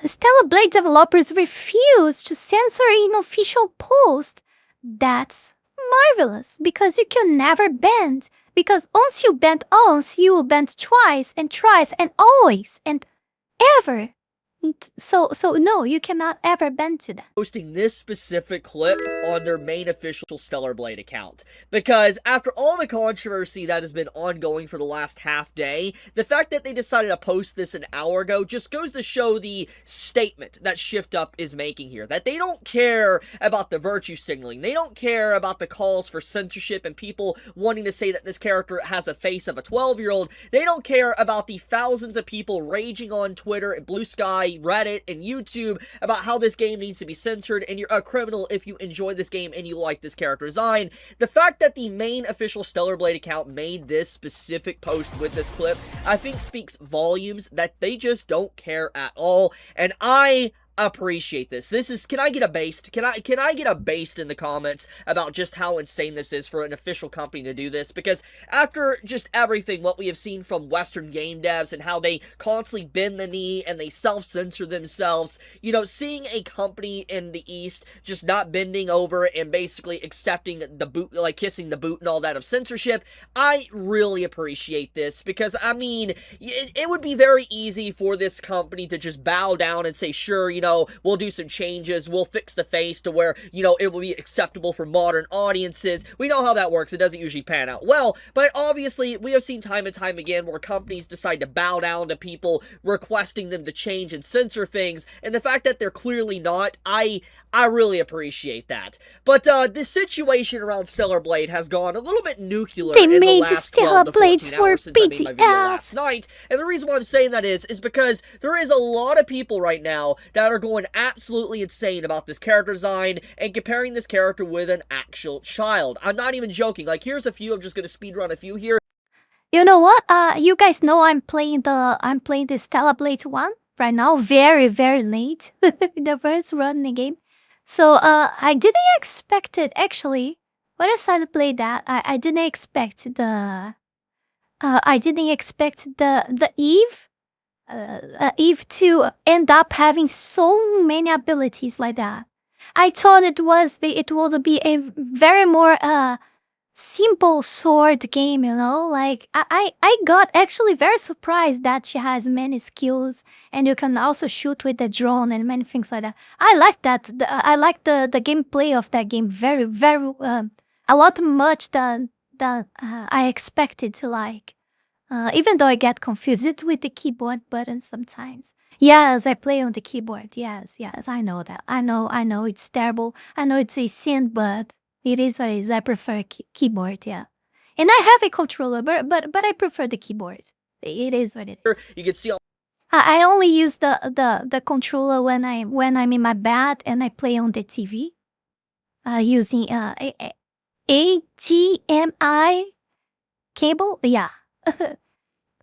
Stellar Blade developers refuse to censor an official post. That's marvelous, because you can never bend. Because once you bend once, you will bend twice and twice and always and ever. So no, you cannot ever bend to that. Posting this specific clip on their main official Stellar Blade account. Because after all the controversy that has been ongoing for the last half day, the fact that they decided to post this an hour ago just goes to show the statement that Shift Up is making here. That they don't care about the virtue signaling. They don't care about the calls for censorship and people wanting to say that this character has a face of a 12-year-old. They don't care about the thousands of people raging on Twitter and Blue Sky, Reddit, and YouTube about how this game needs to be censored and you're a criminal if you enjoy this game and you like this character design. The fact that the main official Stellar Blade account made this specific post with this clip, I think speaks volumes that they just don't care at all, and I appreciate this. This is, can I get a based? Can I get a based in the comments about just how insane this is for an official company to do this? Because after just everything, what we have seen from Western game devs and how they constantly bend the knee and they self-censor themselves, you know, seeing a company in the East just not bending over and basically accepting the boot, like kissing the boot and all that of censorship, I really appreciate this, because I mean, it would be very easy for this company to just bow down and say, sure, you know, we'll do some changes, we'll fix the face to where, you know, it will be acceptable for modern audiences. We know how that works. It doesn't usually pan out well, but obviously we have seen time and time again where companies decide to bow down to people requesting them to change and censor things, and the fact that they're clearly not, I really appreciate that. But the situation around Stellar Blade has gone a little bit nuclear They in the made last Stellar 12 to 14 Blades for hours since I made my video last BTFs. night, and the reason why I'm saying that is because there is a lot of people right now that are going absolutely insane about this character design and comparing this character with an actual child. I'm not even joking. Like, here's a few. I'm just going to speedrun a few here. You know what? You guys know I'm playing the Stellar Blade 1 right now, very late. The first run in the game. So I didn't expect it actually. When I started to play that, I didn't expect the Eve to end up having so many abilities like that. I thought it would be a very more simple sword game, you know? Like, I got actually very surprised that she has many skills, and you can also shoot with the drone and many things like that. I like that. I like the gameplay of that game very, a lot much than I expected to like. Even though I get confused with the keyboard buttons sometimes. Yes, I play on the keyboard. Yes, I know that. I know it's terrible. I know it's a sin, but it is what it is. I prefer keyboard, yeah. And I have a controller, but I prefer the keyboard. It is what it is. You can see I only use the controller when I'm in my bed and I play on the TV. Using HDMI cable, yeah.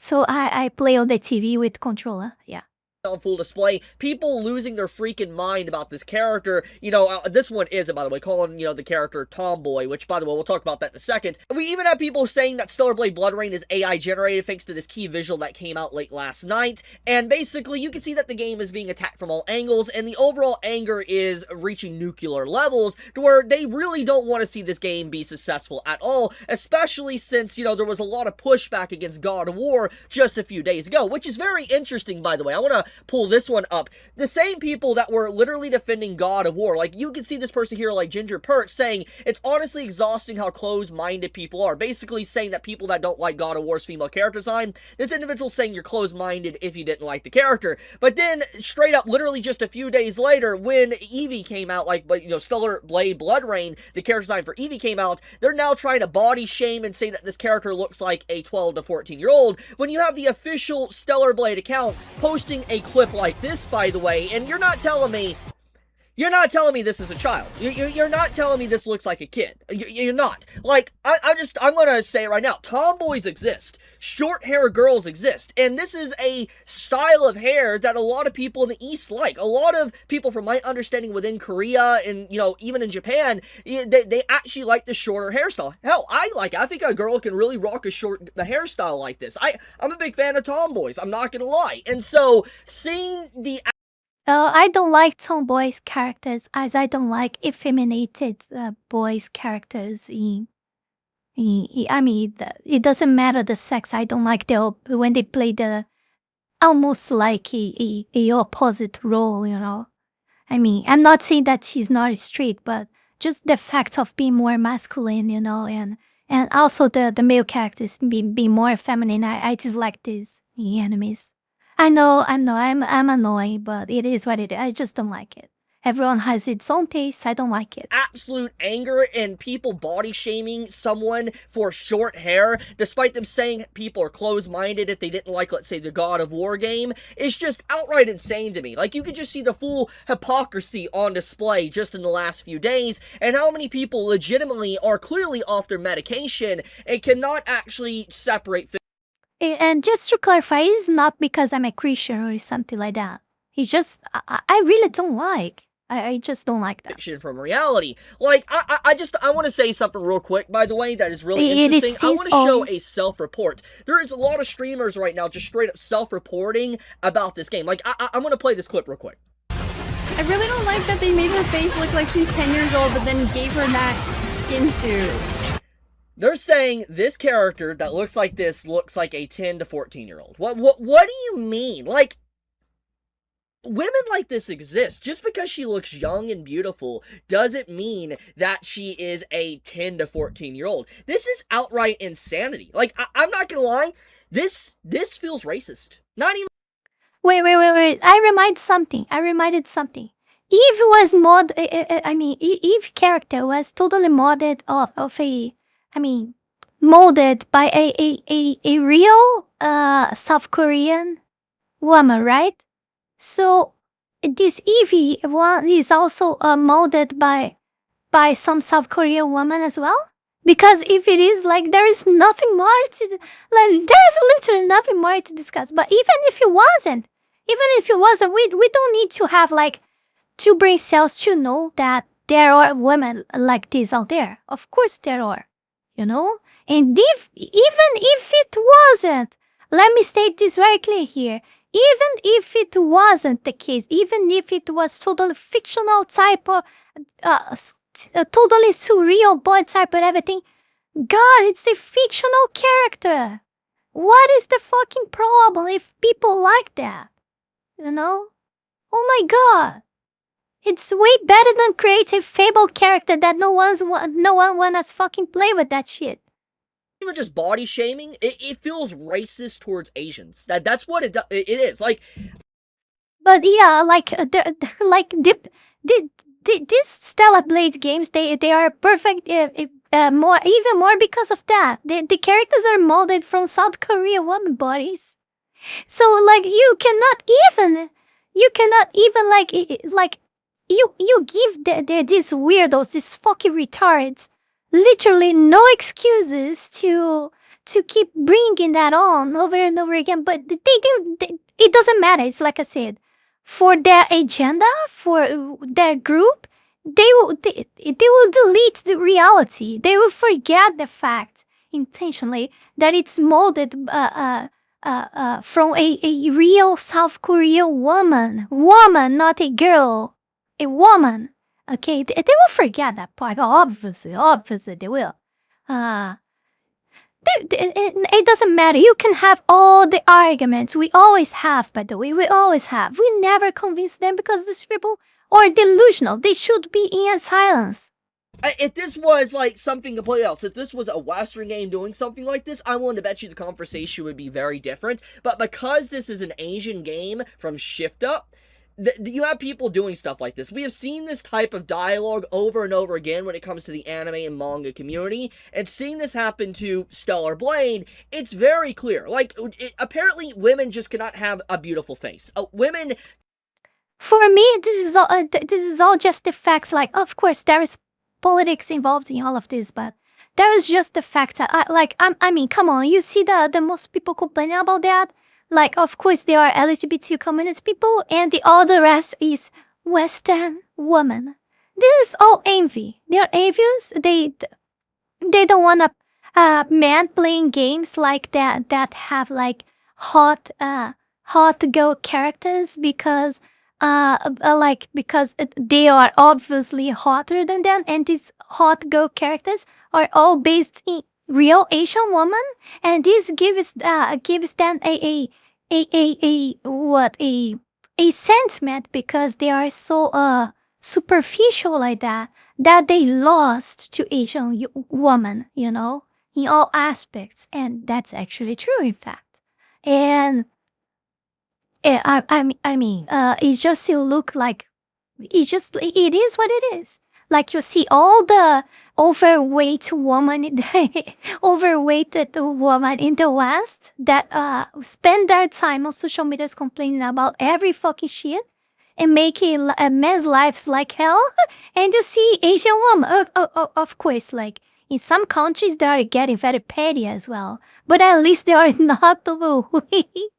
So I play on the TV with controller, yeah. on full display, people losing their freaking mind about this character. You know, this one is, by the way, calling, you know, the character Tomboy, which, by the way, we'll talk about that in a second. We even have people saying that Stellar Blade Blood Rain is AI generated thanks to this key visual that came out late last night, and basically you can see that the game is being attacked from all angles, and the overall anger is reaching nuclear levels to where they really don't want to see this game be successful at all, especially since, you know, there was a lot of pushback against God of War just a few days ago, which is very interesting, by the way. I want to pull this one up. The same people that were literally defending God of War, like, you can see this person here, like Ginger Perk, saying it's honestly exhausting how closed-minded people are, basically saying that people that don't like God of War's female character design, this individual saying you're closed-minded if you didn't like the character. But then, straight up, literally just a few days later, when Eevee came out, like, you know, Stellar Blade Blood Rain, the character design for Eevee came out, they're now trying to body shame and say that this character looks like a 12 to 14-year-old, when you have the official Stellar Blade account posting a clip like this, by the way, and you're not telling me this is a child. You're not telling me this looks like a kid. You're not. Like, I'm gonna say it right now. Tomboys exist. Short hair girls exist. And this is a style of hair that a lot of people in the East like. A lot of people, from my understanding, within Korea and, you know, even in Japan, they actually like the shorter hairstyle. Hell, I like it. I think a girl can really rock the hairstyle like this. I'm a big fan of tomboys. I'm not gonna lie. And so, seeing the I don't like tomboys characters as I don't like effeminated boys characters I mean, it doesn't matter the sex. I don't like when they play the almost like a opposite role, you know. I mean, I'm not saying that she's not straight, but just the fact of being more masculine, you know, and also the male characters being more feminine. I dislike this in enemies. I know, I'm annoying, but it is what it is. I just don't like it. Everyone has its own taste. I don't like it. Absolute anger and people body shaming someone for short hair, despite them saying people are closed-minded if they didn't like, let's say, the God of War game, is just outright insane to me. Like, you could just see the full hypocrisy on display just in the last few days, and how many people legitimately are clearly off their medication and cannot actually separate. And just to clarify, it's not because I'm a Christian or something like that. It's just, I really don't like. I just don't like that. Fiction from reality. Like, I want to say something real quick, by the way, that is really interesting. I want to show a self-report. There is a lot of streamers right now just straight up self-reporting about this game. Like, I'm going to play this clip real quick. I really don't like that they made her face look like she's 10 years old, but then gave her that skin suit. They're saying this character that looks like this looks like a 10 to 14-year-old. What do you mean? Like, women like this exist. Just because she looks young and beautiful doesn't mean that she is a 10 to 14-year-old. This is outright insanity. Like, I'm not gonna lie, this feels racist. Not even. Wait. I reminded something. Eve was Eve character was totally molded molded by a real South Korean woman, right? So this Evie one is also molded by some South Korean woman as well. Because if it is, like, there is nothing more to there is literally nothing more to discuss. But even if it wasn't, we don't need to have like 2 brain cells to know that there are women like this out there. Of course there are, you know. And even if it wasn't, let me state this very clear here. Even if it wasn't the case, even if it was totally fictional type of, totally surreal boy type and everything, God, it's a fictional character. What is the fucking problem if people like that? You know? Oh my God. It's way better than create a fable character that no one wanna fucking play with that shit. Even just body shaming, it feels racist towards Asians. That's what it is. Like, but yeah, these Stellar Blade games, they are perfect. Even more because of that. The characters are molded from South Korea woman bodies, so like you cannot even you give these weirdos, these fucking retards, literally no excuses to keep bringing that on over and over again. But it doesn't matter. It's like I said, for their agenda, for their group, they will delete the reality. They will forget the fact intentionally that it's molded from a real South Korean woman, not a girl, a woman. Okay, they will forget that part. Obviously, they will. It doesn't matter. You can have all the arguments. We always have, by the way. We always have. We never convince them because these people are delusional. They should be in silence. If this was like something completely else, if this was a Western game doing something like this, I'm willing to bet you the conversation would be very different. But because this is an Asian game from Shift Up, you have people doing stuff like this. We have seen this type of dialogue over and over again when it comes to the anime and manga community, and seeing this happen to Stellar Blade, it's very clear. Like, apparently women just cannot have a beautiful face. Women... For me, this is all just the facts. Like, of course, there is politics involved in all of this, but there is just the fact that, I mean, come on, you see the most people complaining about that? Like, of course, there are LGBT community people, and all the rest is Western women. This is all envy. They are envious. They don't want men playing games like that have like hot girl characters because like because they are obviously hotter than them, and these hot girl characters are all based in real Asian woman, and this gives them a sentiment because they are so superficial like that they lost to Asian woman, you know, in all aspects, and that's actually true in fact. And it just you look like it is what it is. Like you see all the overweight woman, overweighted woman in the West that spend their time on social media complaining about every fucking shit and making a man's lives like hell. And you see Asian woman, of course, like in some countries they are getting very petty as well, but at least they are not overweight.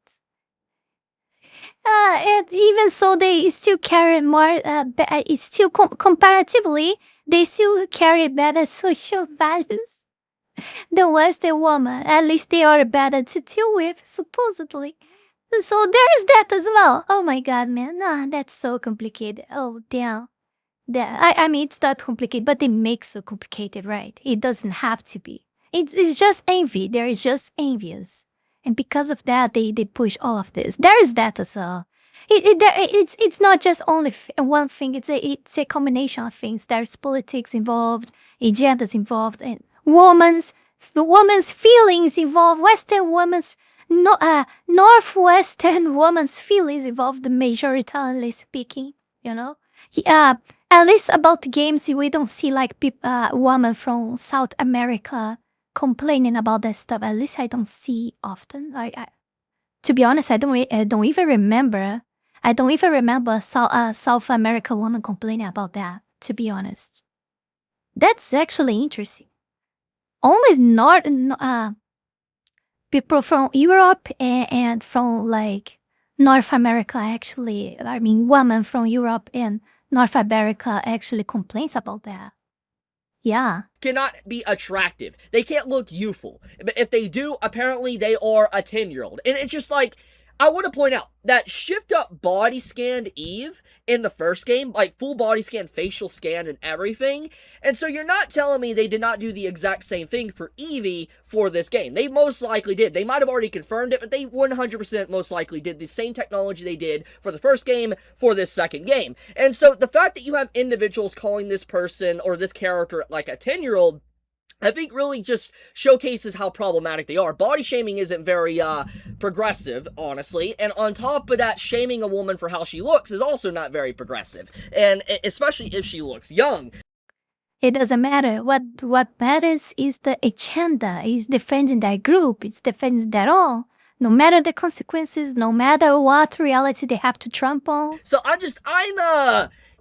And even so, they still carry more. It's still comparatively, they still carry better social values than Western women. At least they are better to deal with, supposedly. So there is that as well. Oh my god, man, nah, that's so complicated. Oh damn. I mean, it's not complicated, but they make so complicated, right? It doesn't have to be. It's just envy. There is just envious. And because of that, they push all of this. There is that as well. It's not just only one thing. It's a combination of things. There's politics involved, agendas involved, and the woman's feelings involved. Western woman's Northwestern woman's feelings involved. Majoritarily speaking, you know. At least about the games, we don't see like women from South America complaining about that stuff. At least I don't see often. To be honest, I don't even remember. I don't even remember South American woman complaining about that. To be honest, that's actually interesting. Only people from Europe and from like North America actually. I mean, women from Europe and North America actually complains about that. Yeah. Cannot be attractive. They can't look youthful. But if they do, apparently they are a 10-year-old. And it's just like, I want to point out that shift up body scanned Eve in the first game, like full body scan, facial scan, and everything. And so you're not telling me they did not do the exact same thing for Eevee for this game. They most likely did. They might have already confirmed it, but they 100% most likely did the same technology they did for the first game for this second game. And so the fact that you have individuals calling this person or this character like a 10-year-old, I think really just showcases how problematic they are. Body shaming isn't very progressive, honestly, and on top of that, shaming a woman for how she looks is also not very progressive, and especially if she looks young. It doesn't matter. What matters is the agenda. Is defending that group. It's defending that all. No matter the consequences, no matter what reality they have to trample. So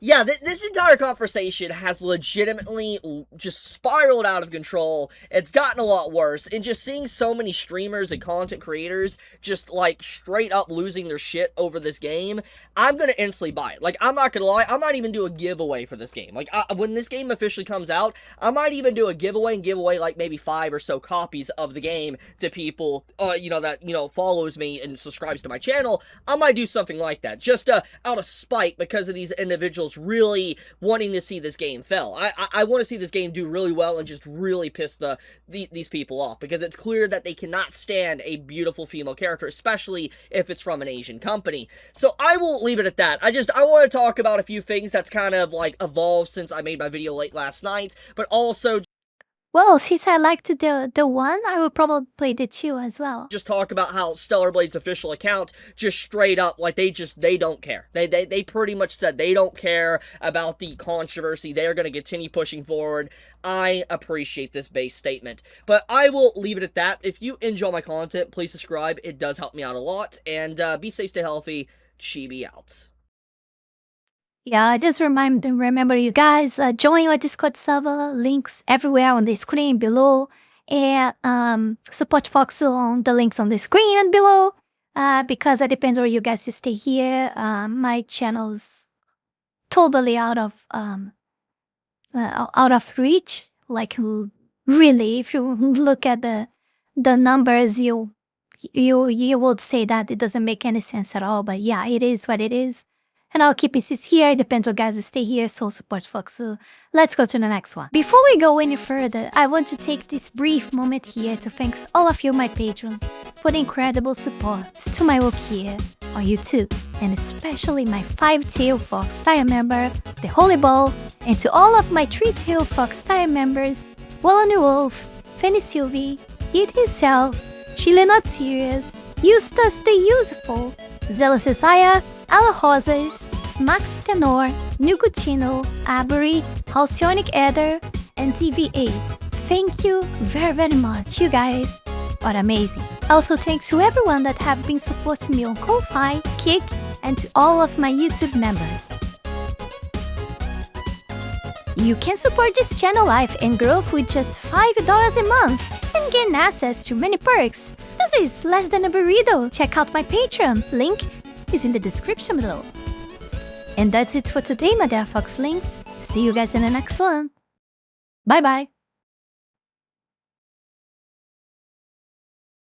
yeah, this entire conversation has legitimately just spiraled out of control. It's gotten a lot worse, and just seeing so many streamers and content creators just, like, straight up losing their shit over this game, I'm gonna instantly buy it. Like, I'm not gonna lie, I might even do a giveaway for this game. Like, when this game officially comes out, I might even do a giveaway and give away, like, maybe 5 or so copies of the game to people, that, follows me and subscribes to my channel. I might do something like that, just out of spite because of these individuals really wanting to see this game fail. I want to see this game do really well and just really piss these people off, because it's clear that they cannot stand a beautiful female character, especially if it's from an Asian company. So I will leave it at that. I want to talk about a few things that's kind of like evolved since I made my video late last night, but also Well, since I liked the one, I would probably play the two as well. just talk about how Stellar Blade's official account just straight up, like, they don't care. They pretty much said they don't care about the controversy. They are going to continue pushing forward. I appreciate this base statement. But I will leave it at that. If you enjoy my content, please subscribe. It does help me out a lot. And be safe, stay healthy. Chibi out. Yeah, just remember you guys, join our Discord server, links everywhere on the screen below, and support Fox on the links on the screen and below, because it depends on you guys to stay here. My channel's totally out of reach. Like, really, if you look at the numbers, you would say that it doesn't make any sense at all. But yeah, it is what it is. And I'll keep this here. The Pento guys stay here, so support Fox. So let's go to the next one. Before we go any further, I want to take this brief moment here to thank all of you, my patrons, for the incredible support to my work here on YouTube, and especially my 5-tail Fox Tier member, the Holy Ball, and to all of my 3-tail Fox Tier members, Wallony Wolf, Fanny Sylvie, Eat Himself, Chile Not Serious, Eustace the Useful, Zealous Isaiah, Ala Rosas, Max Tenor, Nugutino, Avery, Halcyonic Eder, and TV8. Thank you very, very much. You guys are amazing. Also, thanks to everyone that have been supporting me on Ko-Fi, Kick, and to all of my YouTube members. You can support this channel life and growth with just $5 a month and gain access to many perks. This is less than a burrito. Check out my Patreon. Link is in the description below. And that's it for today, my dear Foxlings. See you guys in the next one. Bye bye.